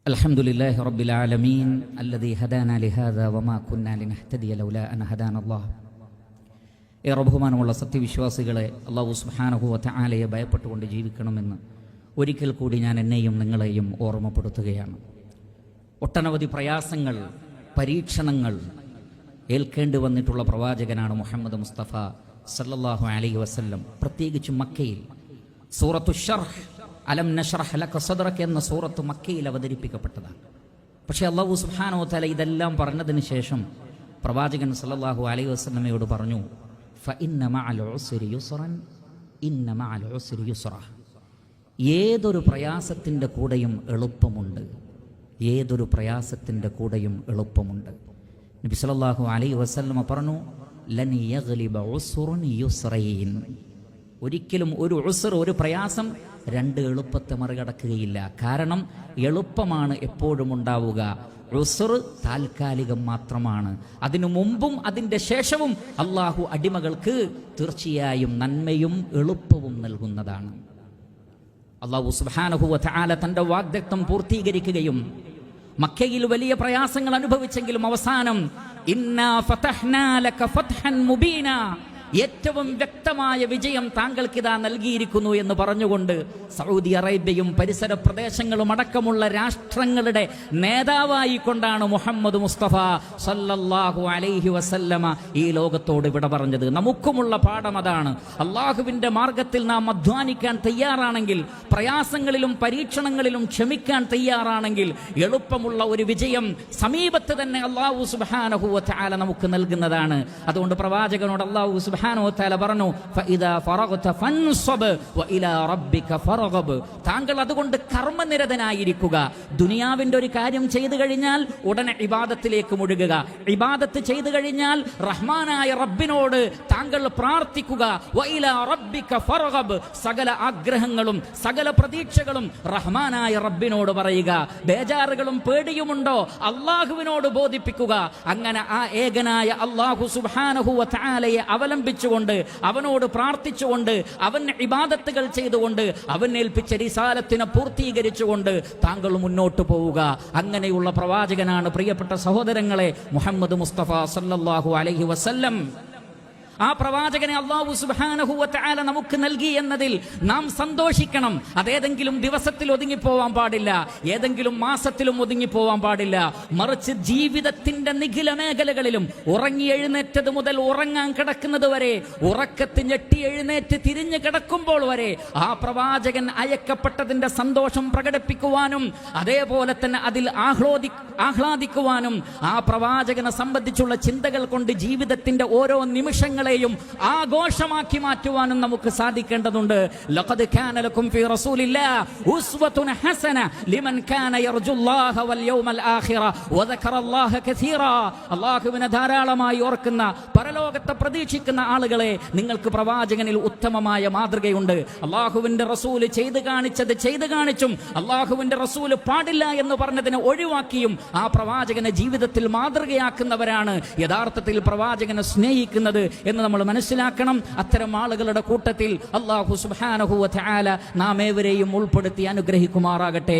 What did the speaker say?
الحمد لله رب العالمين الذي هدانا لهذا وما كنا لنهتدي لولا أن هدانا الله. ബഹുമാനമുള്ള സത്യവിശ്വാസികളെ, അല്ലാഹു സുബ്ഹാനഹു വ തആലയെ ഭയപ്പെട്ടുകൊണ്ട് ജീവിക്കണമെന്ന് ഒരിക്കൽ കൂടി ഞാൻ എന്നെയും നിങ്ങളെയും ഓർമ്മപ്പെടുത്തുകയാണ്. ഒട്ടനവധി പ്രയാസങ്ങൾ, പരീക്ഷണങ്ങൾ ഏൽക്കേണ്ടി വന്നിട്ടുള്ള പ്രവാചകനാണ് മുഹമ്മദ് മുസ്തഫ സല്ലല്ലാഹു അലൈഹി വസല്ലം. പ്രത്യേകിച്ച് മക്കയിൽ സൂറത്തു ശർഹ്, അലം നശ്റഹ് ലക സദ്റക എന്ന സൂറത്ത് മക്കയിൽ അവതരിപ്പിക്കപ്പെട്ടതാണ്. പക്ഷേ അല്ലാഹു സുബ്ഹാനഹു വ തആല ഇതെല്ലാം പറഞ്ഞതിന് ശേഷം പ്രവാചകൻ സല്ലല്ലാഹു അലൈഹി വസല്ലമയോട് പറഞ്ഞു, ഫഇന്ന മഅൽ ഉസ്രി യുസ്റൻ ഇന്ന മഅൽ ഉസ്രി യുസ്റ. ഏതൊരു പ്രയാസത്തിൻ്റെ കൂടെയും എളുപ്പമുണ്ട്, ഏതൊരു പ്രയാസത്തിൻ്റെ കൂടെയും എളുപ്പമുണ്ട്. നബി സല്ലല്ലാഹു അലൈഹി വസല്ലമ പറഞ്ഞു, ലൻ യഗ്ലിബ ഉസ്റുൻ യുസ്റൈൻ. ഒരിക്കലും ഒരു ഉസ്ർ, ഒരു പ്രയാസം രണ്ട് എളുപ്പത്തെ മറികടക്കുകയില്ല. കാരണം എളുപ്പമാണ് എപ്പോഴും ഉണ്ടാവുക, ഉസ്ർ താൽക്കാലികം മാത്രമാണ്. അതിനു മുമ്പും അതിൻ്റെ ശേഷവും അള്ളാഹു അടിമകൾക്ക് തീർച്ചയായും നന്മയും എളുപ്പവും നൽകുന്നതാണ്. അല്ലാഹു സുബ്ഹാനഹു വ തആല തൻ്റെ വാഗ്ദത്തം പൂർത്തീകരിക്കുകയും മക്കയിൽ വലിയ പ്രയാസങ്ങൾ അനുഭവിച്ചെങ്കിലും അവസാനം ഇന്നാ ഫതഹ്നാ ലക ഫത്ഹൻ മുബീന, ഏറ്റവും വ്യക്തമായ വിജയം താങ്കൾക്കിതാ നൽകിയിരിക്കുന്നു എന്ന് പറഞ്ഞുകൊണ്ട് സൗദി അറേബ്യയും പരിസര പ്രദേശങ്ങളും അടക്കമുള്ള രാഷ്ട്രങ്ങളുടെ നേതാവായി കൊണ്ടാണ് മുഹമ്മദ് മുസ്തഫ സല്ലല്ലാഹു അലൈഹി വസല്ലമ ഈ ലോകത്തോട് വിട പറഞ്ഞത്. നമുക്കുമുള്ള പാഠം അതാണ്. അള്ളാഹുവിൻ്റെ മാർഗത്തിൽ നാം അധ്വാനിക്കാൻ തയ്യാറാണെങ്കിൽ, പ്രയാസങ്ങളിലും പരീക്ഷണങ്ങളിലും ക്ഷമിക്കാൻ തയ്യാറാണെങ്കിൽ എളുപ്പമുള്ള ഒരു വിജയം സമീപത്ത് തന്നെ അല്ലാഹു സുബ്ഹാനഹു വ തആല നമുക്ക് നൽകുന്നതാണ്. അതുകൊണ്ട് പ്രവാചകനോട് അല്ലാഹു സുബ്ഹാനഹു വ തആല പറഞ്ഞു, ഫഇദാ ഫറഗ്ത ഫൻസബ് വഇലാ റബ്ബിക ഫർഗബ്. താങ്കൾ അതുകൊണ്ട് കർമ്മനിരതനായിരിക്കുക. ദുനിയാവിൻ്റെ ഒരു കാര്യം ചെയ്തു കഴിഞ്ഞാൽ ഉടനെ ഇബാദത്തിലേക്ക് മുഴുകുക. ഇബാദത്ത് ചെയ്തു കഴിഞ്ഞാൽ റഹ്മാനായ റബ്ബിനോട് താങ്കൾ പ്രാർത്ഥിക്കുക. വഇലാ റബ്ബിക ഫർഗബ്. സകല ആഗ്രഹങ്ങളും സകല പ്രതീക്ഷകളും റഹ്മാനായ റബ്ബിനോട് പറയുക. ബേജാറുകളും പേടിയുമുണ്ടോ, അള്ളാഹുവിനോട് ബോധിപ്പിക്കുക. അങ്ങനെ ആ ഏകനായ അല്ലാഹു സുബ്ഹാനഹു വ തആലയെ അവലംബിച്ചുകൊണ്ട്, അവനോട് പ്രാർത്ഥിച്ചുകൊണ്ട്, അവൻ ഇബാദത്തുകൾ ചെയ്തുകൊണ്ട്, അവൻ ഏൽപ്പിച്ച റിസാലത്തിനെ പൂർത്തീകരിച്ചുകൊണ്ട് താങ്കൾ മുന്നോട്ട് പോവുക. അങ്ങനെയുള്ള പ്രവാചകനാണ് പ്രിയപ്പെട്ട സഹോദരങ്ങളെ മുഹമ്മദ് മുസ്തഫ സല്ലല്ലാഹു അലൈഹി വസല്ലം. ആ പ്രവാചകനെ അല്ലാഹു സുബ്ഹാനഹു വ തആല നമുക്ക് നൽകി എന്നതിൽ നാം സന്തോഷിക്കണം. അതേതെങ്കിലും ദിവസത്തിൽ ഒതുങ്ങിപ്പോവാൻ പാടില്ല, ഏതെങ്കിലും മാസത്തിലും ഒതുങ്ങിപ്പോവാൻ പാടില്ല. മറിച്ച് ജീവിതത്തിന്റെ നിഖില മേഖലകളിലും ഉറങ്ങി എഴുന്നേറ്റത് മുതൽ ഉറങ്ങാൻ കിടക്കുന്നത് വരെ, ഉറക്കത്ത് ഞെട്ടി എഴുന്നേറ്റ് തിരിഞ്ഞു കിടക്കുമ്പോൾ വരെ ആ പ്രവാചകൻ അയക്കപ്പെട്ടതിന്റെ സന്തോഷം പ്രകടിപ്പിക്കുവാനും അതേപോലെ തന്നെ അതിൽ ആഹ്ലാദിക്കുവാനും ആ പ്രവാചകനെ സംബന്ധിച്ചുള്ള ചിന്തകൾ കൊണ്ട് ജീവിതത്തിന്റെ ഓരോ നിമിഷങ്ങൾ ആഘോഷമാക്കി മാറ്റുവാനും നമുക്ക് സാധിക്കേണ്ടതുണ്ട്. ലഖദ് കാന ലക്കും ഫീ റസൂലില്ലാഹി ഉസ്വത്തുൻ ഹസന ലിമൻ കാന യർജുല്ലാഹ വൽ യൗമൽ ആഖിറ വദക്കറല്ലാഹ കസീറാ. അല്ലാഹുവിനെ ധാരാളമായി ഓർക്കുന്ന, പരലോകത്തെ പ്രതീക്ഷിക്കുന്ന ആളുകളെ, നിങ്ങൾക്ക് പ്രവാചകനിൽ ഉത്തമമായ മാതൃകയുണ്ട്. അല്ലാഹുവിന്റെ റസൂൽ ചെയ്തു കാണിച്ചത് ചെയ്തു കാണിച്ചും, അല്ലാഹുവിന്റെ റസൂൽ പാടില്ല എന്ന് പറഞ്ഞതിനെ ഒഴിവാക്കിയും ആ പ്രവാചകനെ ജീവിതത്തിൽ മാതൃകയാക്കുന്നവരാണ് യഥാർത്ഥത്തിൽ പ്രവാചകനെ സ്നേഹിക്കുന്നത് എന്ന് നമ്മൾ മനസ്സിലാക്കണം. അത്തരം ആളുകളുടെ കൂട്ടത്തിൽ അല്ലാഹു സുബ്ഹാനഹു വ തആല നാം ഏവരെയും ഉൾപ്പെടുത്തി അനുഗ്രഹിക്കുമാറാകട്ടെ.